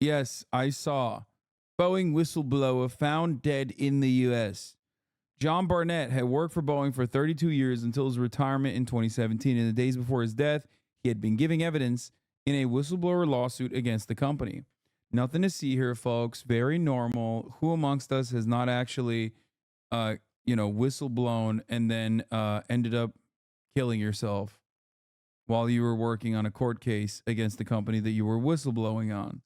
Yes, I saw. Boeing whistleblower found dead in the U.S. John Barrett had worked for Boeing for 32 years until his retirement in 2017. In the days before his death, he had been giving evidence in a whistleblower lawsuit against the company. Nothing to see here, folks. Very normal. Who amongst us has not actually, whistleblown and then ended up killing yourself while you were working on a court case against the company that you were whistleblowing on?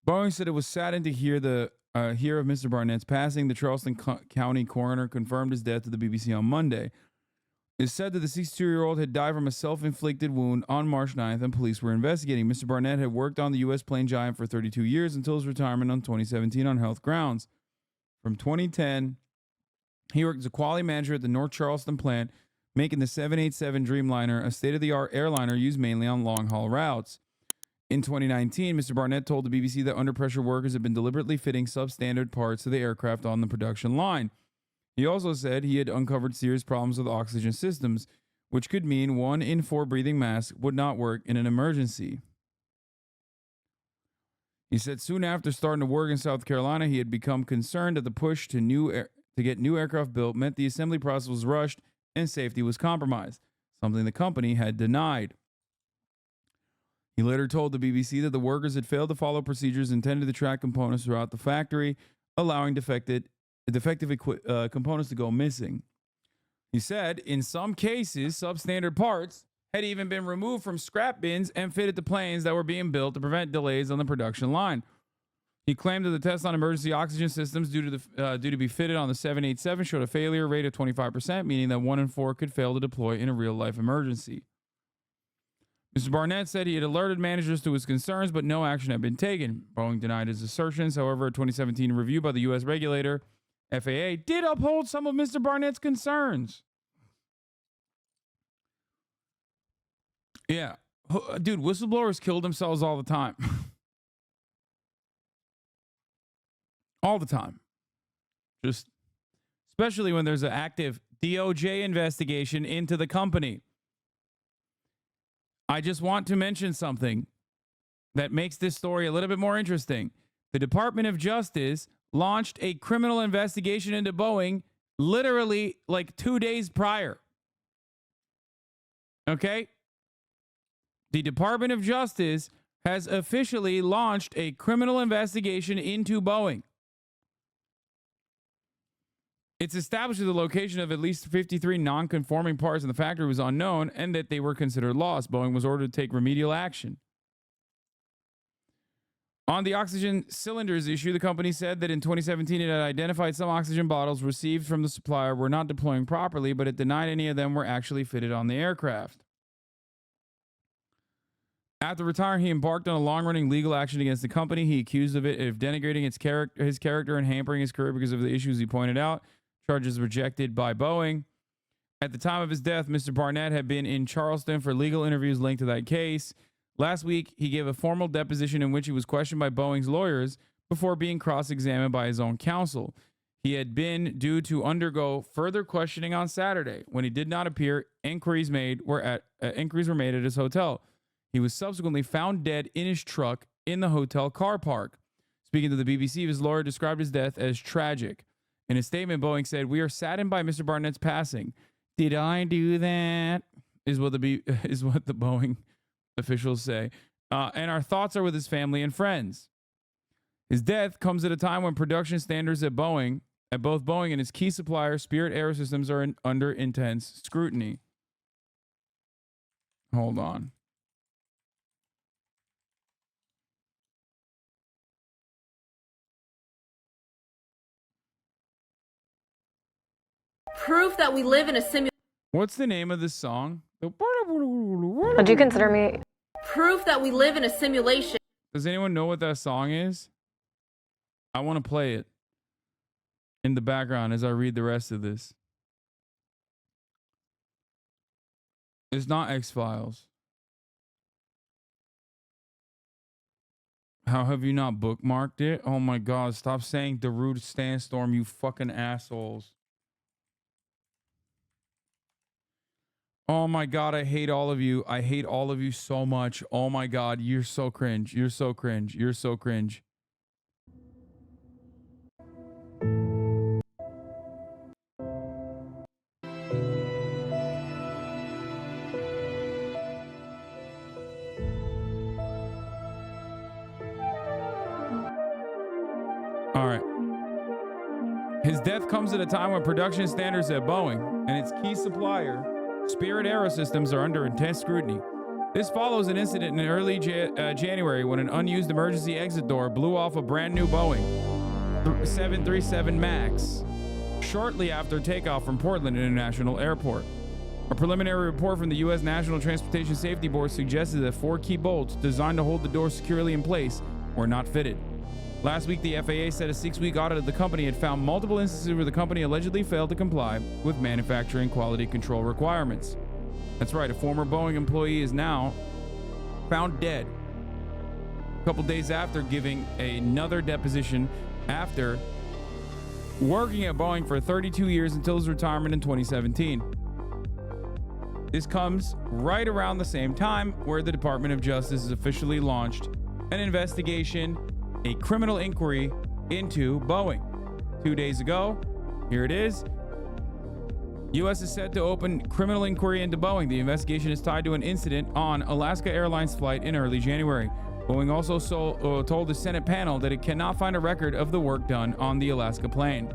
Boeing said it was saddened to hear hear of Mr. Barnett's passing. The Charleston County coroner confirmed his death to the BBC on Monday. It is said that the 62-year-old had died from a self-inflicted wound on March 9th, and police were investigating. Mr. Barnett had worked on the U.S. plane Giant for 32 years until his retirement in 2017 on health grounds. From 2010, he worked as a quality manager at the North Charleston plant, making the 787 Dreamliner a state-of-the-art airliner used mainly on long-haul routes. In 2019, Mr. Barnett told the BBC that under-pressure workers had been deliberately fitting substandard parts to the aircraft on the production line. He also said he had uncovered serious problems with oxygen systems, which could mean 1 in 4 breathing masks would not work in an emergency. He said soon after starting to work in South Carolina, he had become concerned that the push to get new aircraft built meant the assembly process was rushed and safety was compromised, something the company had denied. He later told the BBC that the workers had failed to follow procedures intended to track components throughout the factory, allowing defective components to go missing. He said, in some cases, substandard parts had even been removed from scrap bins and fitted to planes that were being built to prevent delays on the production line. He claimed that the tests on emergency oxygen systems due to be fitted on the 787 showed a failure rate of 25%, meaning that 1 in 4 could fail to deploy in a real-life emergency. Mr. Barnett said he had alerted managers to his concerns, but no action had been taken. Boeing denied his assertions. However, a 2017 review by the U.S. regulator, FAA, did uphold some of Mr. Barnett's concerns. Yeah. Dude, whistleblowers kill themselves all the time. All the time. Just, especially when there's an active DOJ investigation into the company. I just want to mention something that makes this story a little bit more interesting. The Department of Justice launched a criminal investigation into Boeing literally like 2 days prior. Okay? The Department of Justice has officially launched a criminal investigation into Boeing. It's established that the location of at least 53 non-conforming parts in the factory was unknown and that they were considered lost. Boeing was ordered to take remedial action. On the oxygen cylinders issue, the company said that in 2017 it had identified some oxygen bottles received from the supplier were not deploying properly, but it denied any of them were actually fitted on the aircraft. After retiring, he embarked on a long-running legal action against the company. He accused of it of denigrating his character and hampering his career because of the issues he pointed out. Charges rejected by Boeing. At the time of his death, Mr. Barnett had been in Charleston for legal interviews linked to that case. Last week, he gave a formal deposition in which he was questioned by Boeing's lawyers before being cross-examined by his own counsel. He had been due to undergo further questioning on Saturday. When he did not appear, inquiries were made at his hotel. He was subsequently found dead in his truck in the hotel car park. Speaking to the BBC, his lawyer described his death as tragic. In a statement, Boeing said, "We are saddened by Mr. Barnett's passing." Did I do that? Is what the Boeing officials say. And our thoughts are with his family and friends. His death comes at a time when production standards at both Boeing and its key supplier, Spirit Aerosystems, are under intense scrutiny. Hold on. Proof that we live in a simulation. What's the name of this song? Would you consider me? Proof that we live in a simulation. Does anyone know what that song is? I want to play it in the background as I read the rest of this. It's not X-Files. How have you not bookmarked it? Oh my God, stop saying Darude Sandstorm, you fucking assholes. Oh my God, I hate all of you. I hate all of you so much. Oh my God, you're so cringe. You're so cringe. You're so cringe. All right. His death comes at a time when production standards at Boeing and its key supplier, Spirit Aerosystems, are under intense scrutiny. This follows an incident in early January when an unused emergency exit door blew off a brand new Boeing 737 MAX shortly after takeoff from Portland International Airport. A preliminary report from the U.S. National Transportation Safety Board suggested that 4 key bolts designed to hold the door securely in place were not fitted. Last week, the FAA said a 6-week audit of the company had found multiple instances where the company allegedly failed to comply with manufacturing quality control requirements. That's right, a former Boeing employee is now found dead a couple days after giving another deposition after working at Boeing for 32 years until his retirement in 2017. This comes right around the same time where the Department of Justice has officially launched an investigation, a criminal inquiry into Boeing. 2 days ago, here it is. U.S. is set to open criminal inquiry into Boeing. The investigation is tied to an incident on Alaska Airlines flight in early January. Boeing also told the Senate panel that it cannot find a record of the work done on the Alaska plane.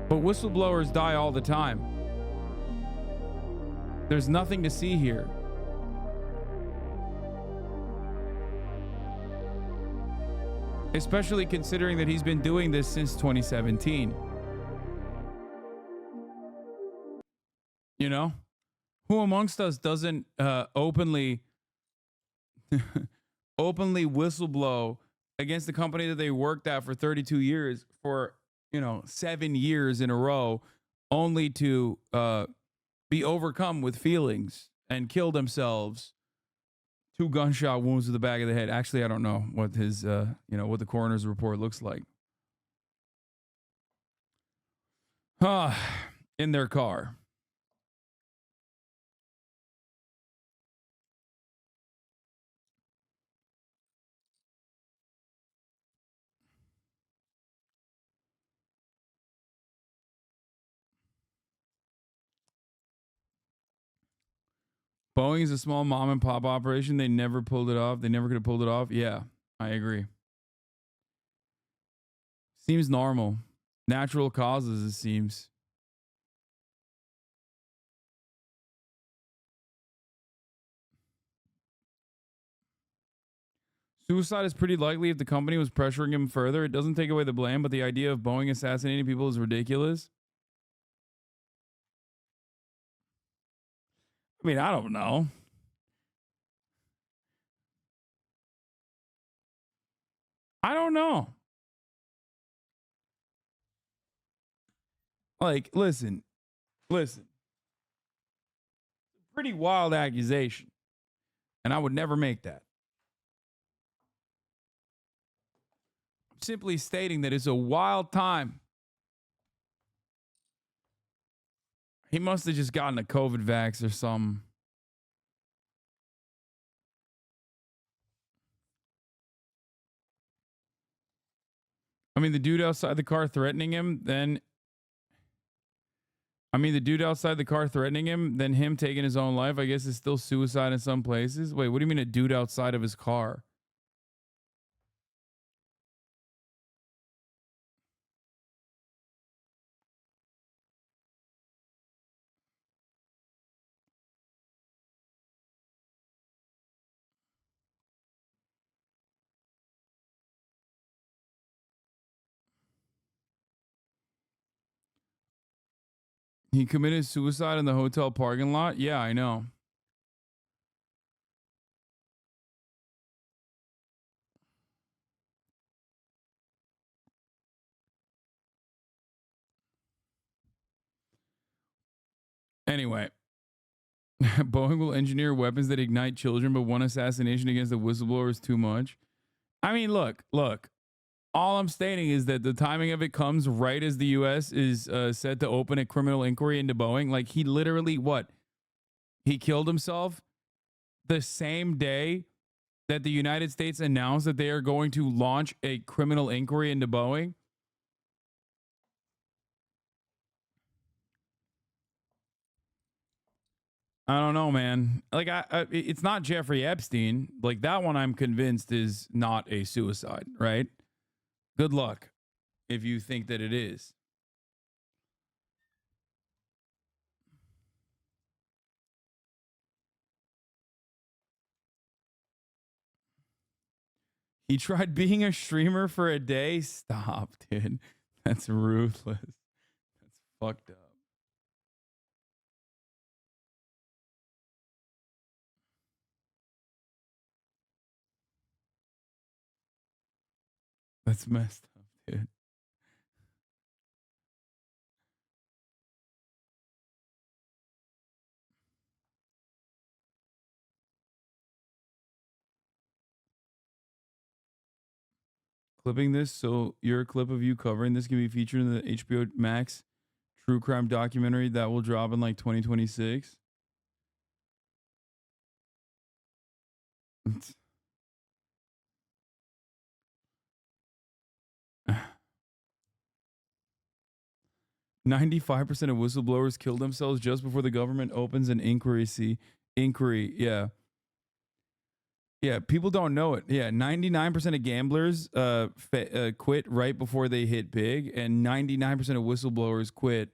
But whistleblowers die all the time. There's nothing to see here. Especially considering that he's been doing this since 2017. You know? Who amongst us doesn't openly whistleblow against the company that they worked at for 32 years for, 7 years in a row, only to be overcome with feelings and kill themselves? 2 gunshot wounds to the back of the head. Actually, I don't know what his, what the coroner's report looks like. In their car. Boeing is a small mom and pop operation. They never pulled it off. They never could have pulled it off. Yeah, I agree. Seems normal. Natural causes, it seems. Suicide is pretty likely if the company was pressuring him further. It doesn't take away the blame, but the idea of Boeing assassinating people is ridiculous. I mean, I don't know. I don't know. Like, listen. Pretty wild accusation. And I would never make that. I'm simply stating that it's a wild time. He must have just gotten a COVID vax or something. I mean, the dude outside the car threatening him, then him taking his own life, I guess is still suicide in some places. Wait, what do you mean a dude outside of his car? He committed suicide in the hotel parking lot? Yeah, I know. Anyway, Boeing will engineer weapons that ignite children, but one assassination against a whistleblower is too much. I mean, look. All I'm stating is that the timing of it comes right as the U.S. is set to open a criminal inquiry into Boeing. Like, he literally, what? He killed himself the same day that the United States announced that they are going to launch a criminal inquiry into Boeing. I don't know, man. Like, it's not Jeffrey Epstein. Like, that one I'm convinced is not a suicide, right? Good luck if you think that it is. He tried being a streamer for a day. Stop, dude. That's ruthless. That's fucked up. That's messed up, dude. Clipping this, so your clip of you covering this can be featured in the HBO Max true crime documentary that will drop in like 2026. 95% of whistleblowers kill themselves just before the government opens an inquiry. Yeah. Yeah, people don't know it. Yeah, 99% of gamblers quit right before they hit big, and 99% of whistleblowers quit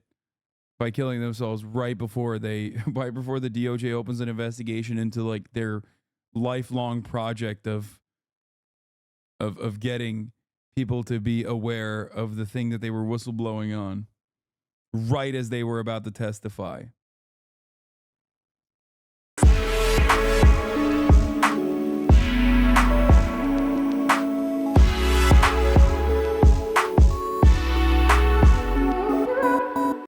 by killing themselves right before the DOJ opens an investigation into like their lifelong project of getting people to be aware of the thing that they were whistleblowing on right as they were about to testify.